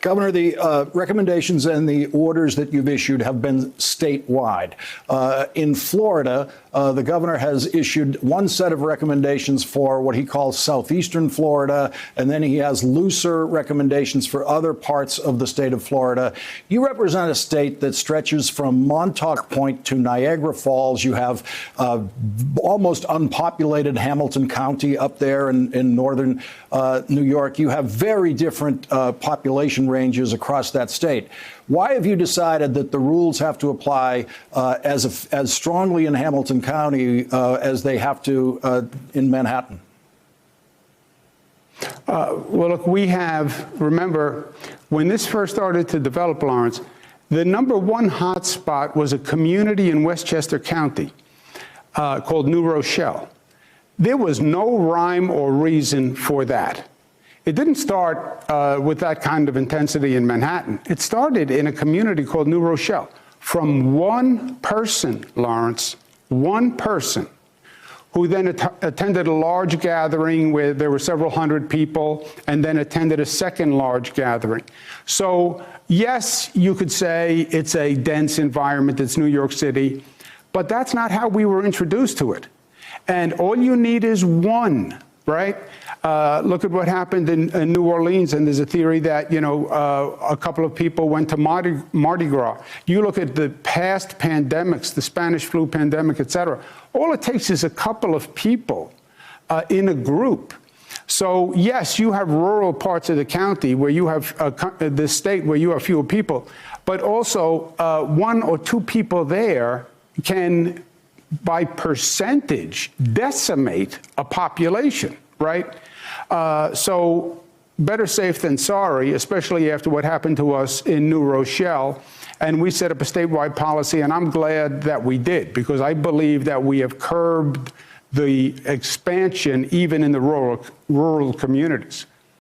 Governor, the recommendations and the orders that you've issued have been statewide. In Florida, the governor has issued one set of recommendations for what he calls southeastern Florida, and then he has looser recommendations for other parts of the state of Florida. You represent a state that stretches from Montauk Point to Niagara Falls. You have almost unpopulated Hamilton County up there in northern New York. You have very different population ranges across that state. Why have you decided that the rules have to apply as strongly in Hamilton County as they have to in Manhattan? Well, look, remember, when this first started to develop, Lawrence, the #1 hotspot was a community in Westchester County called New Rochelle. There was no rhyme or reason for that. It didn't start with that kind of intensity in Manhattan. It started in a community called New Rochelle from one person, Lawrence, one person, who then attended a large gathering where there were several hundred people and then attended a second large gathering. So, yes, you could say it's a dense environment, it's New York City, but that's not how we were introduced to it. And all you need is one, right? Look at what happened in New Orleans, and there's a theory that, a couple of people went to Mardi Gras. You look at the past pandemics, the Spanish flu pandemic, et cetera. All it takes is a couple of people in a group. So, yes, you have rural parts of the county where you have the state where you have fewer people, but also one or two people there can, by percentage, decimate a population, right? So better safe than sorry, especially after what happened to us in New Rochelle. And we set up a statewide policy, and I'm glad that we did, because I believe that we have curbed the expansion even in the rural communities.